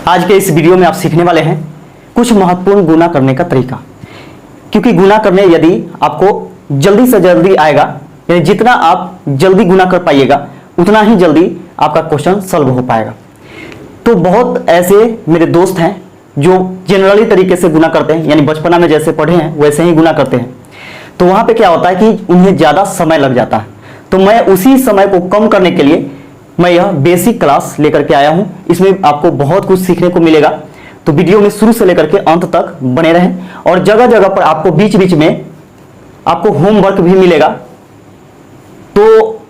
आज के इस वीडियो में आप सीखने वाले हैं कुछ महत्वपूर्ण गुना करने का तरीका। क्योंकि गुना करने यदि आपको जल्दी से जल्दी आएगा, यानी जितना आप जल्दी गुना कर पाइएगा उतना ही जल्दी आपका क्वेश्चन सॉल्व हो पाएगा। तो बहुत ऐसे मेरे दोस्त हैं जो जनरली तरीके से गुना करते हैं, यानी बचपना में जैसे पढ़े हैं वैसे ही गुना करते हैं। तो वहां पे क्या होता है कि उन्हें ज़्यादा समय लग जाता है। तो मैं उसी समय को कम करने के लिए मैं यह बेसिक क्लास लेकर के आया हूं। इसमें आपको बहुत कुछ सीखने को मिलेगा। तो वीडियो में शुरू से लेकर के अंत तक बने रहें और जगह जगह पर आपको बीच बीच में आपको होमवर्क भी मिलेगा। तो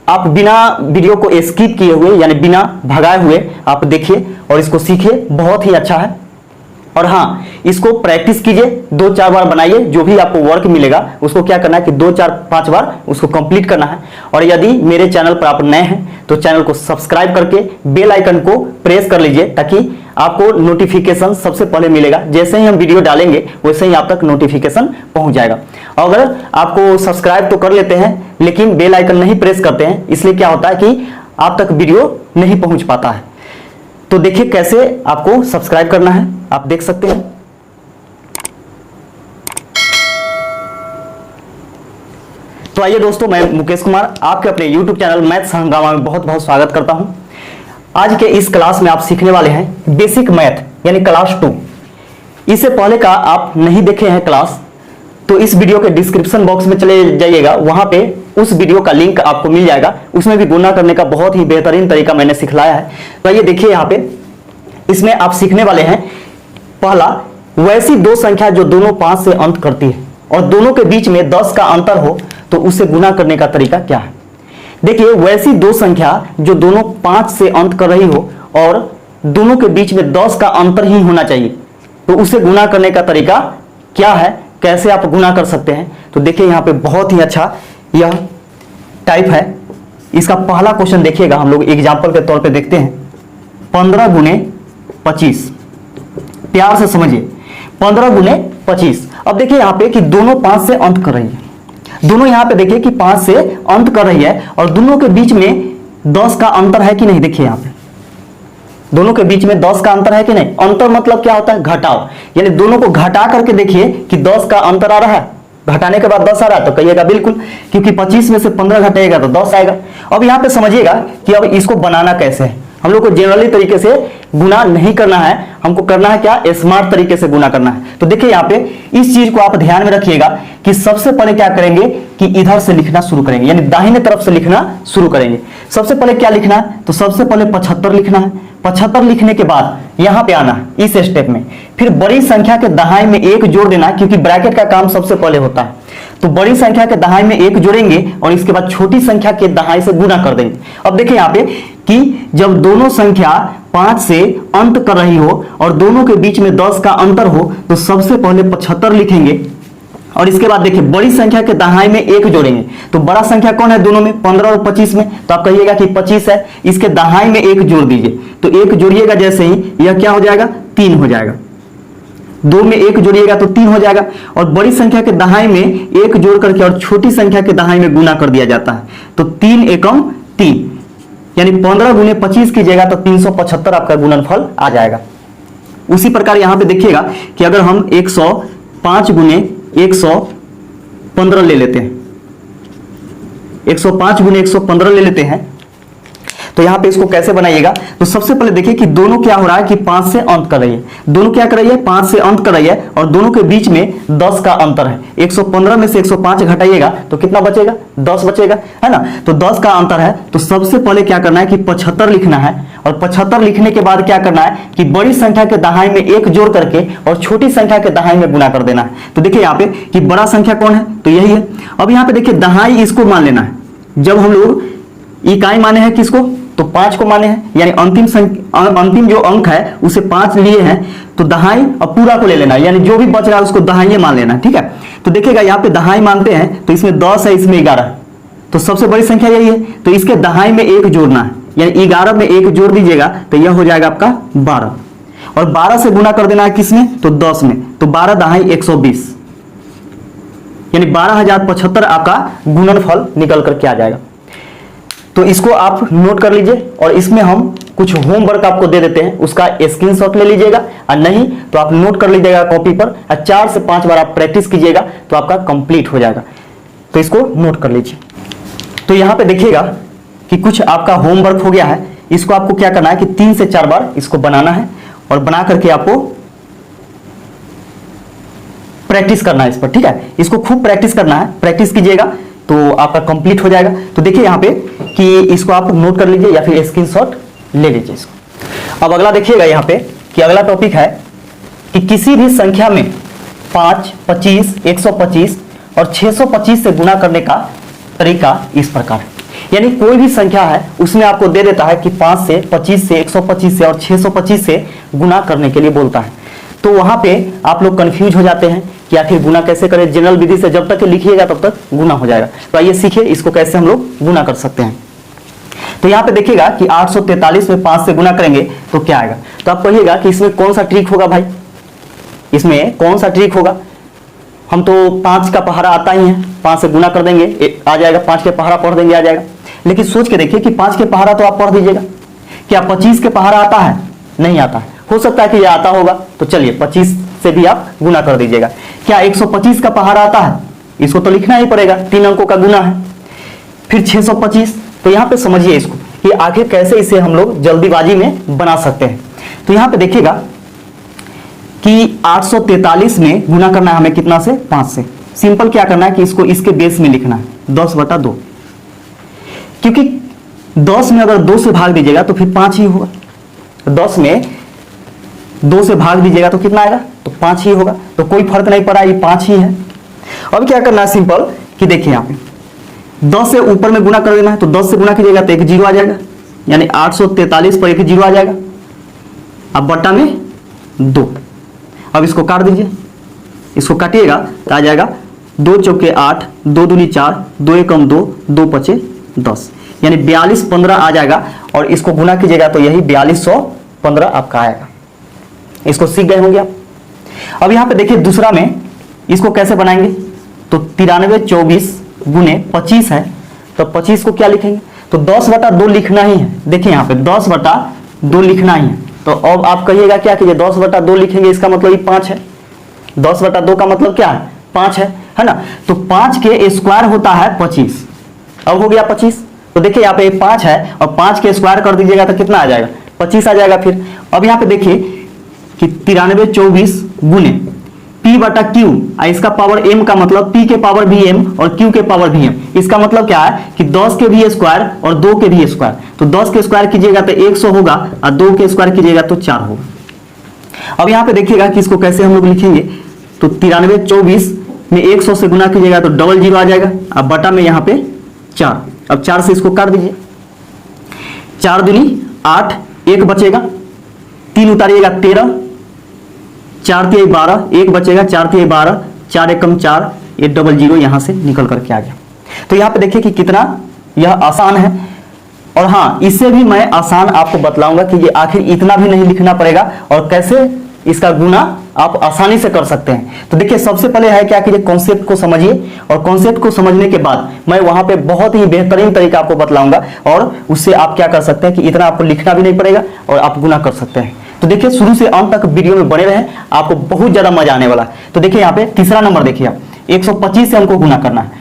आप बिना वीडियो को स्किप किए हुए यानी बिना भगाए हुए आप देखिए और इसको सीखिए, बहुत ही अच्छा है। और हाँ, इसको प्रैक्टिस कीजिए, 2-4 बार बनाइए। जो भी आपको वर्क मिलेगा उसको क्या करना है कि 2-4-5 बार उसको कंप्लीट करना है। और यदि मेरे चैनल पर आप नए हैं तो चैनल को सब्सक्राइब करके बेल आइकन को प्रेस कर लीजिए ताकि आपको नोटिफिकेशन सबसे पहले मिलेगा। जैसे ही हम वीडियो डालेंगे वैसे ही आप तक नोटिफिकेशन पहुंच जाएगा। अगर आपको सब्सक्राइब तो कर लेते हैं लेकिन बेल आइकन नहीं प्रेस करते हैं, इसलिए क्या होता है कि आप तक वीडियो नहीं पहुंच पाता है। तो देखिए कैसे आपको सब्सक्राइब करना है, आप देख सकते हैं। तो आइए दोस्तों, मैं मुकेश कुमार आपके अपने YouTube चैनल मैथ्स हंगामा में बहुत बहुत स्वागत करता हूं। आज के इस क्लास में आप सीखने वाले हैं बेसिक मैथ यानी क्लास 2। इससे पहले का आप नहीं देखे हैं क्लास तो इस वीडियो के डिस्क्रिप्शन बॉक्स में चले जाइएगा, वहां पे उस वीडियो का लिंक आपको मिल जाएगा। उसमें भी गुना करने का बहुत ही बेहतरीन तरीका मैंने सिखलाया है। तो ये देखिए यहाँ पे, इसमें आप सीखने वाले हैं पहला, वैसी दो संख्या जो दोनों 5 से अंत करती है और दोनों के बीच में 10 का अंतर हो तो उसे गुना करने का तरीका क्या है। देखिए, वैसी दो संख्या जो दोनों 5 से अंत कर रही हो और दोनों के बीच में 10 का अंतर ही होना चाहिए तो उसे गुना करने का तरीका क्या है, कैसे आप गुना कर सकते हैं। तो देखिए यहाँ पे बहुत ही अच्छा यह टाइप है। इसका पहला क्वेश्चन देखिएगा, हम लोग एग्जाम्पल के तौर पे देखते हैं। 15 गुने 25, प्यार से समझिए, 15 गुने 25। अब देखिए यहाँ पे कि दोनों 5 से अंत कर रही है, दोनों यहाँ पे देखिए कि 5 से अंत कर रही है और दोनों के बीच में 10 का अंतर है कि नहीं। देखिए यहाँ पे दोनों के बीच में 10 का अंतर है कि नहीं। अंतर मतलब क्या होता है, घटाव, यानी दोनों को घटा करके देखिए कि 10 का अंतर आ रहा है। घटाने के बाद 10 आ रहा है तो कहिएगा बिल्कुल, क्योंकि 25 में से 15 घटाएगा तो 10 आएगा। अब यहाँ पे समझिएगा कि अब इसको बनाना कैसे है। हम लोग को जनरली तरीके से गुना नहीं करना है, हमको करना है क्या, स्मार्ट तरीके से गुना करना है। तो देखिए यहाँ पे इस चीज को आप ध्यान में रखिएगा कि सबसे पहले क्या करेंगे कि इधर से लिखना शुरू करेंगे, यानी दाहिने तरफ से लिखना शुरू करेंगे। सबसे पहले क्या लिखना है, तो सबसे पहले 75 लिखना है। 75 लिखने के बाद यहाँ पे आना है इस स्टेप में, फिर बड़ी संख्या के दहाई में 1 जोड़ देना है, क्योंकि ब्रैकेट का काम सबसे पहले होता है। तो बड़ी संख्या के दहाई में 1 जोड़ेंगे और इसके बाद छोटी संख्या के दहाई से गुना कर देंगे। अब देखिए यहाँ पे कि जब दोनों संख्या 5 से अंत कर रही हो और दोनों के बीच में 10 का अंतर हो तो सबसे पहले 75 लिखेंगे और इसके बाद देखिए बड़ी संख्या के दहाई में 1 जोड़ेंगे। तो बड़ा संख्या कौन है दोनों में, 15 और 25 में, तो आप कहिएगा कि 25 है, इसके दहाई में 1 जोड़ दीजिए। तो 1 जोड़िएगा जैसे ही यह क्या हो जाएगा, 3 हो जाएगा। 2 में 1 जोड़िएगा तो 3 हो जाएगा। और बड़ी संख्या के दहाई में 1 जोड़ करके और छोटी संख्या के दहाई में गुना कर दिया जाता है। तो 3 एकम 3, यानी 15 गुने 25 कीजिएगा तो 375 आपका गुणनफल आ जाएगा। उसी प्रकार यहां पे देखिएगा कि अगर हम 105 गुने 115 ले लेते हैं, 105 गुने 115 ले लेते हैं, तो यहां पे इसको कैसे बनाइएगा। तो सबसे पहले देखिए कि दोनों क्या हो रहा है कि 5 से अंत कर रही है, दोनों क्या कर रही है, 5 से अंत कर रही है और दोनों के बीच में 10 का अंतर है। 115 में से 105 घटाइएगा तो कितना बचेगा, 10 बचेगा, है ना। तो 10 का अंतर है, तो सबसे पहले क्या करना है कि 75 लिखना है और 75 लिखने के बाद क्या करना है कि बड़ी संख्या के दहाई में 1 जोड़ करके और छोटी संख्या के दहाई में गुना कर देना है। तो देखिए यहाँ पे कि बड़ा संख्या कौन है, तो यही है। अब यहाँ पे देखिए दहाई इसको मान लेना है। जब हम लोग इकाई माने हैं किसको, तो 5 को माने हैं, यानी अंतिम जो अंक है उसे 5 लिए हैं तो दहाई अब पूरा को ले लेना है, यानी जो भी बच रहा है उसको दहाई मान लेना है, ठीक है। तो देखिएगा यहाँ पे दहाई मानते हैं तो इसमें 10 है, इसमें 11 है, तो सबसे बड़ी संख्या यही है। तो इसके दहाई में 1 जोड़ना है, यानी 11 में 1 जोड़ दीजिएगा तो यह हो जाएगा आपका 12 और 12 से गुना कर देना है किसमें, तो 10 में। तो 12 दहाई 120, यानी 12,075 आपका गुणनफल निकल करके आ जाएगा। तो इसको आप नोट कर लीजिए और इसमें हम कुछ होमवर्क आपको दे देते हैं, उसका स्क्रीनशॉट ले लीजिएगा, और नहीं तो आप नोट कर लीजिएगा कॉपी पर, और 4 से 5 बार आप प्रैक्टिस कीजिएगा तो आपका कंप्लीट हो जाएगा। तो इसको नोट कर लीजिए। तो यहाँ पे देखिएगा कि कुछ आपका होमवर्क हो गया है, इसको आपको क्या करना है कि 3 से 4 बार इसको बनाना है, और बना करके आपको प्रैक्टिस करना है इस पर, ठीक है। इसको खूब प्रैक्टिस करना है, प्रैक्टिस कीजिएगा तो आपका कंप्लीट हो जाएगा। तो देखिए यहाँ पे कि इसको आप नोट कर लीजिए या फिर स्क्रीनशॉट ले लीजिए इसको। अब अगला देखिएगा यहाँ पे कि अगला टॉपिक है कि किसी भी संख्या में 5, 25, 125 और 625 से गुणा करने का तरीका इस प्रकार है। यानी कोई भी संख्या है उसमें आपको दे देता है कि 5 से, 25 से, 125 से और 625 से गुणा करने के लिए बोलता है। तो वहां पे आप लोग कंफ्यूज हो जाते हैं कि आखिर गुना कैसे करें। जनरल विधि से जब तक लिखिएगा तब तक गुना हो जाएगा। तो आइए सीखिए इसको कैसे हम लोग गुना कर सकते हैं। तो यहाँ पे देखिएगा कि 843 में 5 से गुना करेंगे तो क्या आएगा। तो आप कहिएगा कि इसमें कौन सा ट्रिक होगा भाई, इसमें कौन सा ट्रिक होगा। हम तो 5 का पहाड़ा आता ही है, 5 से गुना कर देंगे आ जाएगा, 5 के पहाड़ा पढ़ देंगे आ जाएगा। लेकिन सोच के देखिए कि 5 के पहाड़ा तो आप पढ़ दीजिएगा, क्या 25 के पहाड़ा आता है? नहीं आता है। हो सकता है कि यह आता होगा, तो चलिए 25 से भी आप गुना कर दीजिएगा। क्या 125 का पहाड़ा आता है? इसको तो लिखना ही पड़ेगा, 3 अंकों का गुना है। फिर 625, तो यहाँ पे समझिए इसको कि आखिर कैसे इसे हम लोग जल्दीबाजी में बना सकते हैं। तो यहाँ पे देखिएगा कि 843 में गुना करना है हमें कितना से? 5 से। सिंपल क्या करना है कि इसको इसके बेस में लिखना है 10/2, क्योंकि 10 में अगर 2 से भाग दीजिएगा तो फिर 5 ही होगा। 10 में 2 से भाग दीजिएगा तो कितना आएगा? तो 5 ही होगा। तो कोई फर्क नहीं पड़ा, ये 5 ही है। अब क्या करना है सिंपल कि देखिए यहाँ पे 10 से ऊपर में गुना कर देना है। तो 10 से गुना कीजिएगा तो एक 0 आ जाएगा, यानी 843 पर एक 0 आ जाएगा। अब बट्टा में 2। अब इसको काट दीजिए, इसको काटिएगा तो आ जाएगा 2 चौके 8, 2 दूनी 4, 2 एकम 2, 2 पचे 10, यानी 4215 आ जाएगा। और इसको गुना कीजिएगा तो यही 4215 आपका आएगा। इसको सीख गए होंगे आप। अब यहाँ पे देखिए दूसरा में इसको कैसे बनाएंगे। तो 9324 गुने 25 है, तो 25 को क्या लिखेंगे? तो 10/2 लिखना ही है। देखिए यहाँ पे 10/2 लिखना ही है। तो अब आप कहिएगा क्या कीजिए, 10/2 लिखेंगे, इसका मतलब ये 5 है। 10/2 का मतलब क्या है? 5 है ना। तो 5 के स्क्वायर होता है 25। अब हो गया 25। तो देखिए यहाँ पे 5 है और 5 के स्क्वायर कर दीजिएगा तो कितना आ जाएगा? 25 आ जाएगा। फिर अब यहाँ पे देखिए कि 9324 गुने P/Q, इसका पावर m का मतलब P के पावर भी m और Q के पावर भी m। इसका मतलब क्या है कि 10 के भी स्क्वायर और 2 के भी स्क्वायर। तो 10 के स्क्वायर कीजिएगा तो 100 होगा और 2 के स्क्वायर कीजिएगा तो 4 होगा। अब यहाँ पे देखिएगा कि इसको कैसे हम लोग लिखेंगे। तो 9324 में 100 से गुना कीजिएगा तो 00 आ जाएगा। अब बटा में यहाँ पे 4। अब 4 से इसको काट दीजिए, 4 दूनी 8, 1 बचेगा, 3 उतारिएगा 13, 4 तिहाई 12, 1 बचेगा, 4 तिहाई 12, 4 एकम 4, ये 00 यहाँ से निकल करके आ गया। तो यहाँ पे देखिए कि कितना यह आसान है। और हाँ, इससे भी मैं आसान आपको बतलाऊंगा कि ये आखिर इतना भी नहीं लिखना पड़ेगा और कैसे इसका गुना आप आसानी से कर सकते हैं। तो देखिए सबसे पहले है क्या कि कॉन्सेप्ट को समझिए, और कॉन्सेप्ट को समझने के बाद मैं वहां पे बहुत ही बेहतरीन तरीका आपको बतलाऊंगा, और उससे आप क्या कर सकते हैं कि इतना आपको लिखना भी नहीं पड़ेगा और आप गुना कर सकते हैं। तो देखिए शुरू से अंत तक वीडियो में बने रहें, आपको बहुत ज्यादा मजा आने वाला है। तो देखिए यहाँ पे तीसरा नंबर देखिए आप 125 से हमको गुना करना है।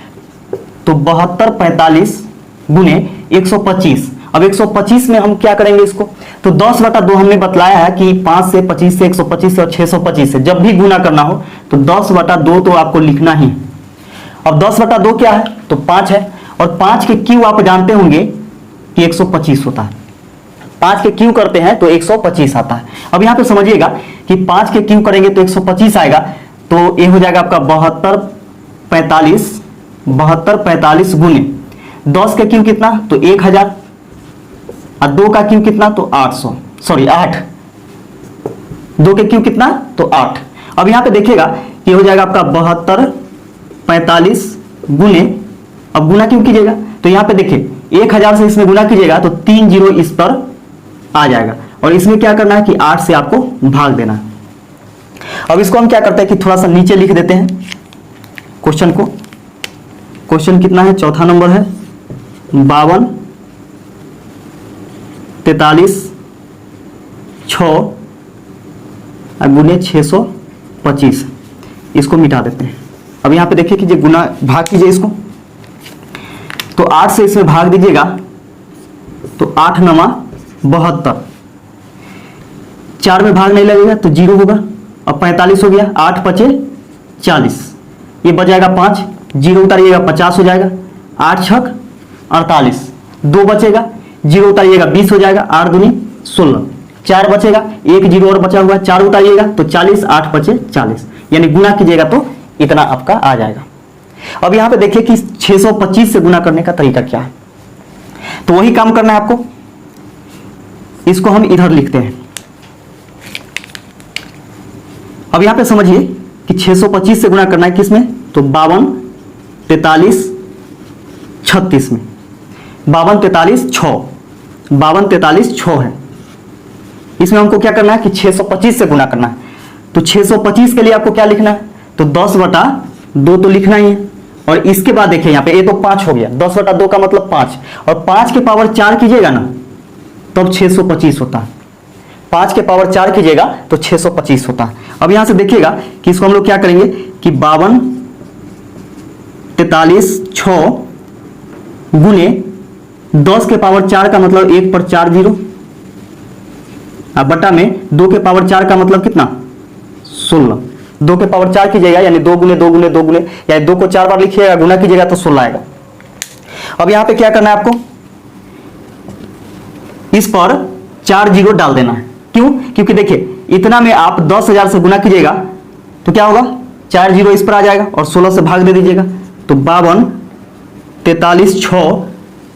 तो 7245 गुने 125। अब 125 में हम क्या करेंगे इसको, तो 10/2 हमने बतलाया है कि 5 से, 25 से, 125 से और 625 से जब भी गुना करना हो तो 10/2 तो आपको लिखना ही। अब 10/2 क्या है? तो 5 है, और 5 के क्यू आप जानते होंगे कि 125 होता है। 5 के क्यू करते हैं तो 125 आता है। अब यहाँ पे समझिएगा कि 5 के क्यू करेंगे तो 125 आएगा। तो ये हो जाएगा आपका 7245 गुने 10 के क्यू कितना? तो 1000, और 2 का क्यू कितना? तो 800, सॉरी 8। 2 के क्यू कितना? तो 8। अब यहाँ पे देखिएगा कि हो जाएगा आपका 7245 गुने, अब गुना क्यों कीजिएगा तो यहाँ पे देखिए 1000 से इसमें गुना कीजिएगा तो 3 0 इस पर आ जाएगा, और इसमें क्या करना है कि 8 से आपको भाग देना है। अब इसको हम क्या करते हैं कि थोड़ा सा नीचे लिख देते हैं क्वेश्चन को। क्वेश्चन कितना है? चौथा नंबर है 52 43 6 गुने 625, इसको मिटा देते हैं। अब यहाँ पे देखिए कि गुना भाग कीजिए इसको, तो 8 से इसमें भाग दीजिएगा तो 8 नमा 72, 4 में भाग नहीं लगेगा तो 0 होगा। अब 45 हो गया, 8 पचे 40, ये बच जाएगा 5, 0 उतारिएगा 50 हो जाएगा, 8 छक 48, 2 बचेगा, 0 उतारिएगा 20 हो जाएगा, 8 दूनी 16, 4 बचेगा, 1 0 और बचा हुआ है, 4 उतारिएगा तो 40, 8 पचे 40, यानी गुना कीजिएगा तो इतना आपका आ जाएगा। अब यहां पे देखिए कि 625 से गुना करने का तरीका क्या है, तो वही काम करना है आपको। इसको हम इधर लिखते हैं। अब यहां पे समझिए कि 625 से गुना करना है किसमें, तो 52 43 36 में, 52 43 6, 52 43 6 है। इसमें हमको क्या करना है कि 625 से गुना करना है। तो 625 के लिए आपको क्या लिखना है, तो 10/2 तो लिखना ही है। और इसके बाद देखिए यहाँ पे ये तो 5 हो गया, 10/2 का मतलब 5, और 5 के पावर 4 कीजिएगा ना तब 625 होता है। 5 के पावर 4 कीजिएगा तो 625 होता है। अब यहां से देखिएगा कि इसको हम लोग क्या करेंगे कि 52 43 6 गुने 10 के पावर 4 का मतलब 1 पर 4 0, अब बटा में 2 के पावर 4 का मतलब कितना 16, 2 के पावर 4 कीजिएगा यानी 2 गुने 2 गुने 2 गुने, यानी 2 को 4 बार लिखिएगा, गुना कीजिएगा तो 16 आएगा। अब यहां पे क्या करना है आपको, इस पर 4 0 डाल देना है। क्यों, क्योंकि देखिए इतना में आप 10,000 से गुना कीजिएगा तो क्या होगा, 4 0 इस पर आ जाएगा और 16 से भाग दे दीजिएगा, तो 52 43 6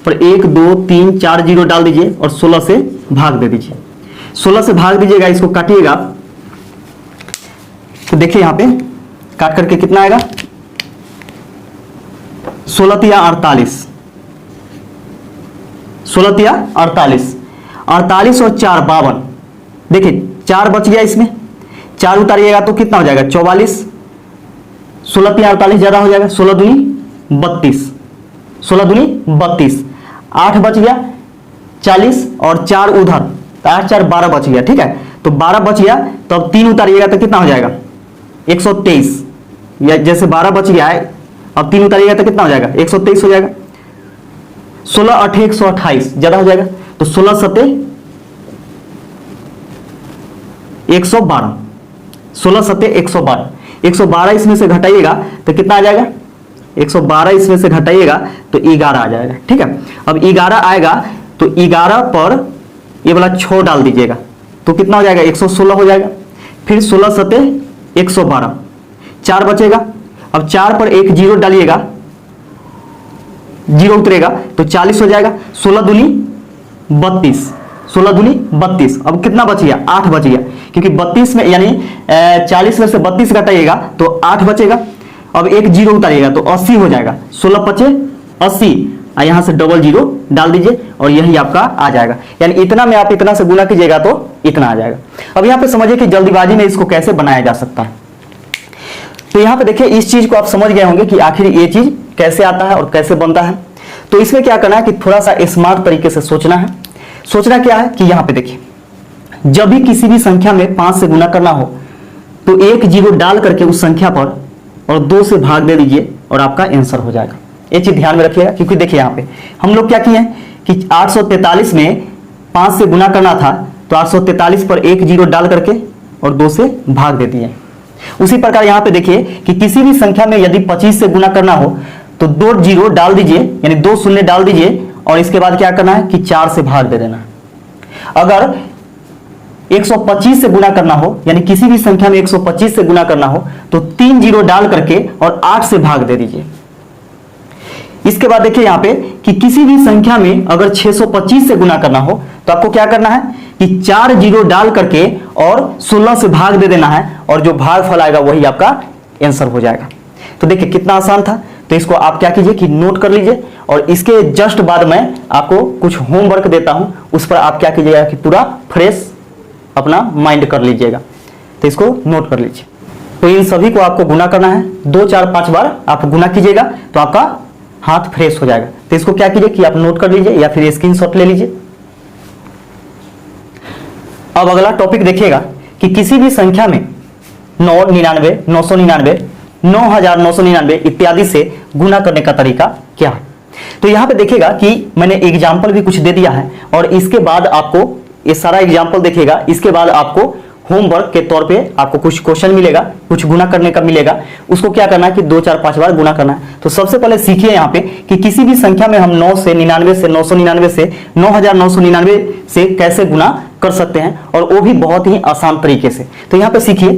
पर 1 2 3 4 0 डाल दीजिए और 16 से भाग दे दीजिए। 16 से भाग दीजिएगा, इसको काटिएगा तो देखिए यहां पे काट करके कितना आएगा, 16 तिया 48, 16 तिया 48, 48 और 4 52, देखिए 4 बच गया, इसमें 4 उतारिएगा तो कितना हो जाएगा 44, 16 तिया 48 ज्यादा हो जाएगा, 16 दूनी 32, 16 दूनी 32, 8 बच गया 40 और 4 उधर, 8 4 12 बच गया, ठीक है। तो 12 बच गया तो अब 3 उतारिएगा तो कितना हो जाएगा 123, या जैसे 12 बच गया है अब 3 उतारिएगा तो कितना हो जाएगा 123 हो जाएगा। 16 8 128 ज्यादा हो जाएगा, तो 16 7 112, 16 7 112, 112 इसमें से घटाइएगा तो कितना आ जाएगा, 112 इसमें से घटाइएगा तो 11 आ जाएगा, ठीक है। अब 11 आएगा तो 11 पर ये वाला 6 डाल दीजिएगा तो कितना हो जाएगा 116 हो जाएगा। फिर 16 7 112, 4 बचेगा, अब 4 पर 1 0 डालिएगा, 0 उतरेगा तो 40 हो जाएगा, 16 दूनी 32, 16 दूनी 32, अब कितना बच गया 8 बच गया, क्योंकि 32 में यानी 40 में से 32 घटाइएगा तो 8 बचेगा, अब 1 0 उतारिएगा तो 80 हो जाएगा, 16 पचे 80, यहां से डबल 0 डाल दीजिए और यही आपका आ जाएगा, यानी इतना में आप इतना से गुना कीजिएगा तो इतना आ जाएगा। अब यहां पे समझिए कि जल्दीबाजी में इसको कैसे बनाया जा सकता है। तो यहां पे देखिए इस चीज को आप समझ गए होंगे कि आखिर ये चीज कैसे आता है और कैसे बनता है। तो इसमें क्या करना है कि थोड़ा सा स्मार्ट तरीके से सोचना है। सोचना क्या है कि यहां पे देखिए जब भी किसी भी संख्या में 5 से गुना करना हो तो 1 0 डाल करके उस संख्या पर और 2 से भाग दे दीजिए और आपका आंसर हो जाएगा। ये चीज ध्यान में रखिएगा, क्योंकि देखिए यहाँ पे हम लोग क्या किए हैं कि 843 में 5 से गुना करना था तो 843 पर 1 0 डाल करके और 2 से भाग दे दिए। उसी प्रकार यहाँ पे देखिए कि किसी भी संख्या में यदि 25 से गुना करना हो तो 2 0 डाल दीजिए, यानी 2 शून्य डाल दीजिए और इसके बाद क्या करना है कि 4 से भाग दे देना। अगर 125 से गुना करना हो, यानी किसी भी संख्या में 125 से गुना करना हो तो 3 0 डाल करके और 8 से भाग दे दीजिए। इसके बाद देखिए यहाँ पे कि किसी भी संख्या में अगर 625 से गुना करना हो तो आपको क्या करना है कि 4 0 डाल करके और 16 से भाग दे देना है और जो भागफल आएगा वही आपका आंसर हो जाएगा। तो देखिए कितना आसान था। तो इसको आप क्या कीजिए कि नोट कर लीजिए और इसके जस्ट बाद में आपको कुछ होमवर्क देता हूं, उस पर आप क्या कीजिएगा कि पूरा फ्रेश अपना माइंड कर लीजिएगा। तो इसको नोट कर लीजिए। तो इन सभी को आपको गुना करना है, 2 4 5 बार आप गुना कीजिएगा तो आपका हाथ फ्रेश हो जाएगा। तो इसको क्या कीजिए कि आप नोट कर लीजिए या फिर स्क्रीनशॉट ले लीजिए। अब अगला टॉपिक देखिएगा कि किसी भी संख्या में 999, 999, 9999 इत्यादि से गुना करने का तरीका क्या है। तो यहां पे देखिएगा कि मैंने एग्जाम्पल भी कुछ दे दिया है और इसके बाद आपको ये सारा एग्जाम्पल देखिएगा, इसके बाद आपको होमवर्क के तौर पे आपको कुछ क्वेश्चन मिलेगा, कुछ गुना करने का मिलेगा, उसको क्या करना है कि 2 4 5 बार गुना करना है। तो सबसे पहले सीखिए यहाँ पे कि किसी भी संख्या में हम 9 से 99 से 999 से 9999 से कैसे गुना कर सकते हैं, और वो भी बहुत ही आसान तरीके से। तो यहाँ पे सीखिए।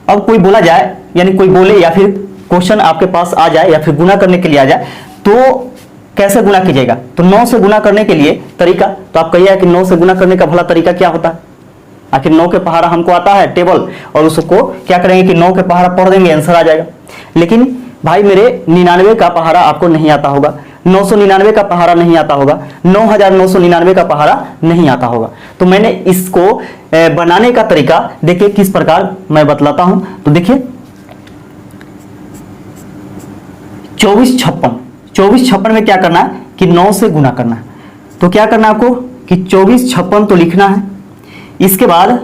अब कोई बोला जाए, यानी कोई बोले या फिर क्वेश्चन आपके पास आ जाए या फिर गुना करने के लिए आ जाए, तो कैसे गुना कीजिएगा। तो 9 से गुना करने के लिए तरीका, तो आप कहिए कि 9 से गुना करने का भला तरीका क्या होता है। आखिर 9 के पहाड़ा हमको आता है टेबल, और उसको क्या करेंगे कि 9 के पहाड़ा पढ़ देंगे, आंसर आ जाएगा। लेकिन भाई मेरे 99 का पहाड़ा आपको नहीं आता होगा, 999 का पहाड़ा नहीं आता होगा, 9999 का पहाड़ा नहीं आता होगा। तो मैंने इसको बनाने का तरीका देखिए किस प्रकार मैं बतलाता हूं। तो देखिए 2456 में क्या करना है कि 9 से गुना करना है। तो क्या करना है आपको कि 2456 तो लिखना है, इसके बाद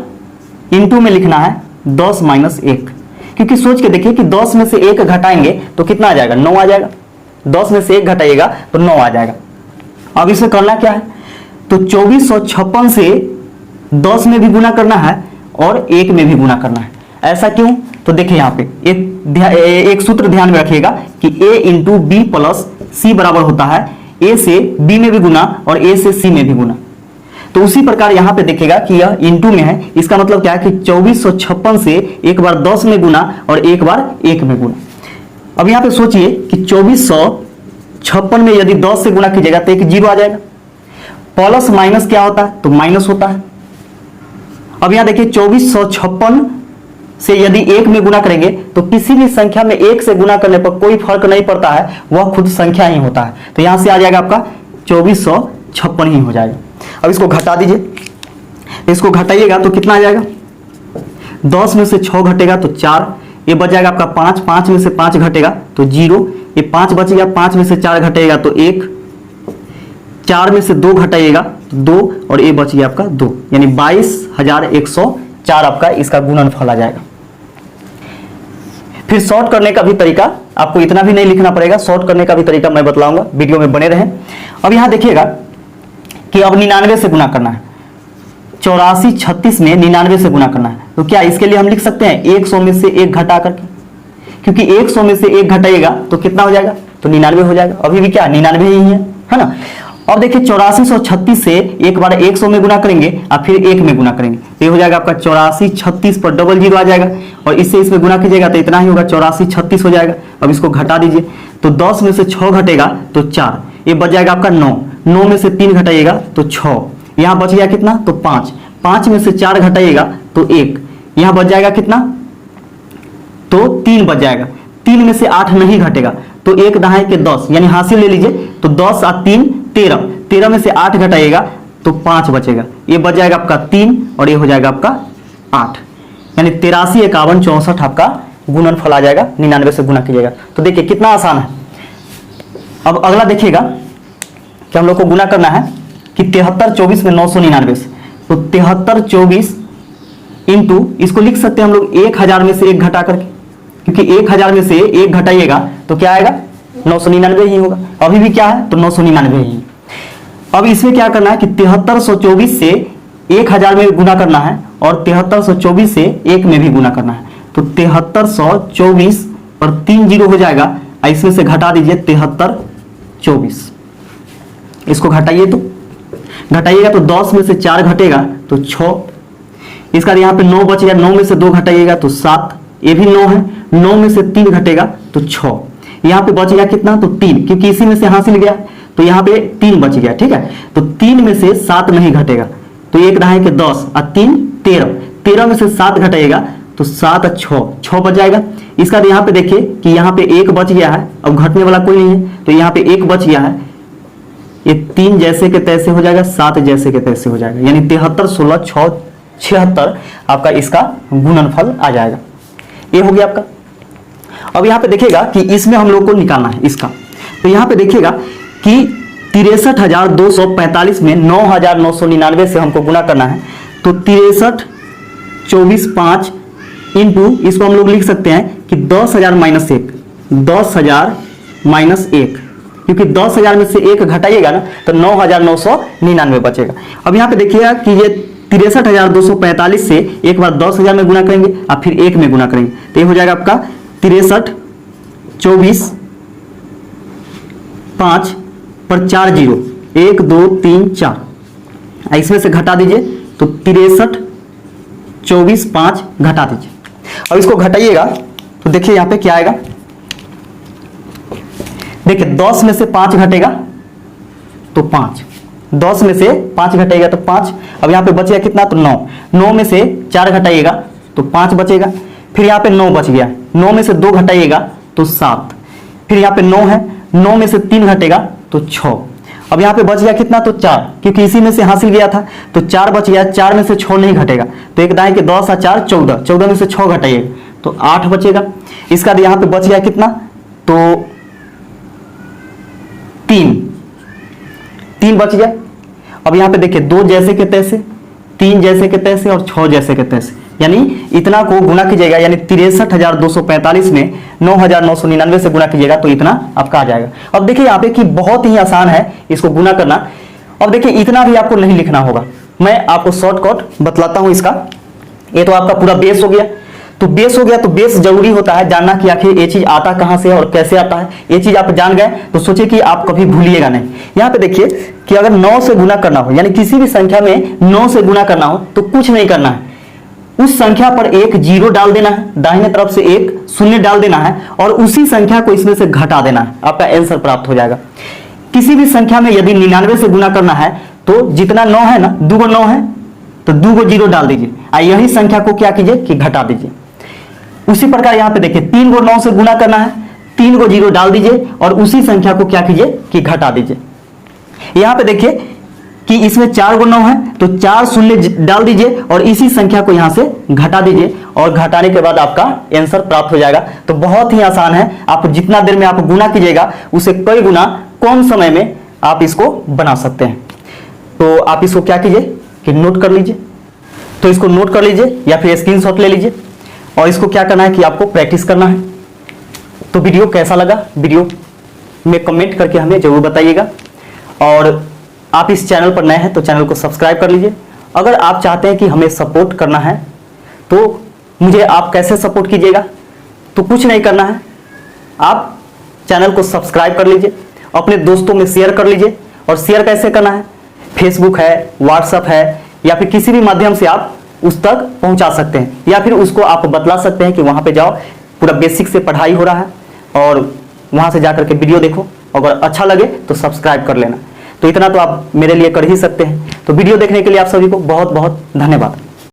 इंटू में लिखना है 10 - 1, क्योंकि सोच के देखिए कि 10 में से 1 घटाएंगे तो कितना आ जाएगा, 9 आ जाएगा। 10 में से 1 घटाइएगा तो 9 आ जाएगा। अब इसमें करना क्या है, तो 2456 से 10 में भी गुना करना है और 1 में भी गुना करना है। ऐसा क्यों, तो देखिए यहाँ पे एक सूत्र ध्यान में रखिएगा कि a इंटू बी प्लस सी बराबर होता है a से b में भी गुना और a से c में भी गुना। तो उसी प्रकार यहाँ पे देखिएगा कि यह इंटू में है, इसका मतलब क्या है कि 2456 से एक बार 10 में गुना और एक बार 1 में गुना। अब यहाँ पे सोचिए कि 2456 में यदि 10 से गुना कीजिएगा तो एक 0 आ जाएगा। प्लस माइनस क्या होता है, तो माइनस होता है। अब यहाँ देखिए 2456 से यदि 1 में गुना करेंगे तो किसी भी संख्या में 1 से गुना करने पर कोई फर्क नहीं पड़ता है, वह खुद संख्या ही होता है। तो यहां से आ जाएगा आपका 2456 ही हो जाएगा। अब इसको घटा दीजिए, इसको घटाइएगा तो कितना आ जाएगा, 10 में से 6 घटेगा तो 4, ये बच जाएगा आपका 5, 5 में से 5 घटेगा तो 0, ये 5 बच गया, 5 में से 4 घटेगा तो 1, 4 में से 2 घटाइएगा तो 2, और ये बच गया आपका 2, यानी 22,104 आपका इसका गुणनफल आ जाएगा। फिर शॉर्ट करने का भी तरीका, आपको इतना भी नहीं लिखना पड़ेगा, शॉर्ट करने का भी तरीका मैं बतलाऊंगा, वीडियो में बने रहें। अब यहां देखिएगा कि अब 99 से गुना करना है, 8436 में 99 से गुना करना है। तो क्या इसके लिए हम लिख सकते हैं 100 में से 1 घटा करके, क्योंकि 100 में से 1 घटाइएगा तो कितना हो जाएगा, तो 99 हो जाएगा। अभी भी क्या 99 ही है ना। अब देखिए 8436 से एक बार 100 में गुना करेंगे और फिर 1 में गुना करेंगे तो ये हो जाएगा आपका 8436 पर डबल 0 आ जाएगा, और इससे इसमें गुना कीजिएगा तो इतना ही होगा, 8436 हो जाएगा। अब इसको घटा दीजिए, तो 10 में से 6 घटेगा तो 4, ये बच जाएगा आपका 9, 9 में से 3 घटाइएगा तो 6, यहाँ बच गया कितना, तो 5, 5 में से 4 घटाइएगा तो 1, यहाँ बच जाएगा कितना, तो 3 बच जाएगा। 3 में से 8 नहीं घटेगा तो 1 दहाई के 10, यानी हासिल ले लीजिए, तो 10 और 3 13, 13 में से 8 घटाइएगा तो 5 बचेगा, ये बच जाएगा आपका 3 और ये हो जाएगा आपका 8, यानी 83 51 64 आपका गुणनफल आ जाएगा 99 से गुना कीजिएगा। तो देखिए कितना आसान है। अब अगला देखिएगा कि हम लोग को गुना करना है कि 7324 में 999 से, तो 7324 इंटू, इसको लिख सकते हैं हम लोग 1000 में से 1 घटा करके, क्योंकि 1000 में से 1 घटाइएगा तो क्या आएगा, 999 ही होगा। अभी भी क्या है, तो 999 ही। अब इसमें क्या करना है कि 7324 से 1000 में गुना करना है और 7324 से 1 में भी गुना करना है। तो 7324 पर 3 0 हो जाएगा, इसमें से घटा दीजिए 7324, इसको घटाइए तो घटाइएगा तो 10 में से 4 घटेगा तो 6, इसका यहाँ पे 9 बच गया, 9 में से 2 घटाइएगा तो 7, ये भी 9 है, 9 में से 3 घटेगा तो 6, यहाँ पे बच गया कितना, तो 3, क्योंकि इसी में से हासिल गया तो यहाँ पे 3 बच गया। ठीक है, तो 3 में से 7 नहीं घटेगा तो 1 दहाई के 10 और 3 13, 13 में से 7 घटाइएगा तो 7 और 6 बच जाएगा। इसका यहाँ पे देखिए कि यहाँ पे 1 बच गया है, अब घटने वाला कोई नहीं है तो यहाँ पे 1 बच गया है, ये 3 जैसे के तैसे हो जाएगा, 7 जैसे के तैसे हो जाएगा, यानी 73 16 6 76 आपका इसका गुणनफल आ जाएगा। ये हो गया आपका। अब यहाँ पे देखिएगा कि इसमें हम लोग को निकालना है इसका, तो यहाँ पे देखिएगा कि 63,245 में 9,999 से हमको गुना करना है। तो 63 24 5 इंटू, इसको हम लोग लिख सकते हैं कि 10,000 माइनस 1, 10,000 माइनस 1, क्योंकि 10,000 में से 1 घटाइएगा ना तो 9,999 बचेगा। अब यहाँ पे देखिएगा कि ये 63,245 से एक बार 10,000 में गुना करेंगे और फिर 1 में गुना करेंगे, तो ये हो जाएगा आपका 63 24 5 पर 4 जीरो, 1 2 3 4, इसमें से घटा दीजिए तो 63 24 5 घटा दीजिए। अब इसको घटाइएगा तो देखिए यहां पे क्या आएगा, देखिए 10 में से 5 घटेगा तो 5, 10 में से 5 घटेगा तो 5। अब यहां पे बचेगा कितना, तो 9, 9 में से 4 घटाइएगा तो 5 बचेगा, फिर यहां पे 9 बच गया, 9 में से 2 घटाइएगा तो 7, फिर यहां पे 9 है, 9 में से 3 घटेगा तो 6। अब यहां पे बच गया कितना, तो 4, क्योंकि इसी में से हासिल गया था तो 4 बच गया, 4 में से 6 नहीं घटेगा, तो एक दाएं के 10 और 4 14, 14 में से 6 घटाइएगा तो 8 बचेगा। इसका यहां पे बच गया कितना, तो 3 बच गया। अब यहां पे देखिए 2 जैसे के तैसे, 3 जैसे के तैसे और 6 जैसे के तैसे, यानी इतना को गुना कीजिएगा, यानी 63,245 में 9,999 से गुना कीजिएगा तो इतना आपका आ जाएगा। अब देखिए यहाँ पे कि बहुत ही आसान है इसको गुना करना। अब देखिए इतना भी आपको नहीं लिखना होगा, मैं आपको शॉर्टकट बतलाता हूं इसका। ये तो आपका पूरा बेस हो गया, तो बेस हो गया, तो बेस जरूरी होता है जानना कि आखिर ये चीज आता कहां से है और कैसे आता है। ये चीज आप जान गए तो सोचिए कि आप कभी भूलिएगा नहीं। यहाँ पे देखिए कि अगर 9 से गुना करना हो, यानी किसी भी संख्या में 9 से गुना करना हो तो कुछ नहीं करना है, उस संख्या पर एक जीरो डाल देना है, दाहिने तरफ से एक शून्य डाल देना है और उसी संख्या को इसमें से घटा देना है, आपका आंसर प्राप्त हो जाएगा। किसी भी संख्या में यदि 99 से गुना करना है तो जितना 9 है ना, 2 गो 9 है तो 2 गो जीरो डाल दीजिए और यही संख्या को क्या कीजिए कि घटा दीजिए। उसी प्रकार यहाँ पे देखिए 3 गो 9 से गुना करना है, 3 गो जीरो डाल दीजिए और उसी संख्या को क्या कीजिए कि घटा दीजिए। यहाँ पे देखिए कि इसमें 4 गो 9 है तो 4 शून्य डाल दीजिए और इसी संख्या को यहां से घटा दीजिए और घटाने के बाद आपका आंसर प्राप्त हो जाएगा। तो बहुत ही आसान है, आप जितना देर में आप गुना कीजिएगा उसे कई गुना कम समय में आप इसको बना सकते हैं। तो आप इसको क्या कीजिए कि नोट कर लीजिए, तो इसको नोट कर लीजिए या फिर स्क्रीनशॉट ले लीजिए और इसको क्या करना है कि आपको प्रैक्टिस करना है। तो वीडियो कैसा लगा, वीडियो में कमेंट करके हमें जरूर बताइएगा और आप इस चैनल पर नए हैं तो चैनल को सब्सक्राइब कर लीजिए। अगर आप चाहते हैं कि हमें सपोर्ट करना है तो मुझे आप कैसे सपोर्ट कीजिएगा, तो कुछ नहीं करना है, आप चैनल को सब्सक्राइब कर लीजिए, अपने दोस्तों में शेयर कर लीजिए। और शेयर कैसे करना है, फेसबुक है, व्हाट्सएप है या फिर किसी भी माध्यम से आप उस तक पहुंचा सकते हैं या फिर उसको आप बतला सकते हैं कि वहां पे जाओ, पूरा बेसिक से पढ़ाई हो रहा है और वहां से जाकर के वीडियो देखो। अगर अच्छा लगे तो सब्सक्राइब कर लेना। तो इतना तो आप मेरे लिए कर ही सकते हैं। तो वीडियो देखने के लिए आप सभी को बहुत बहुत धन्यवाद।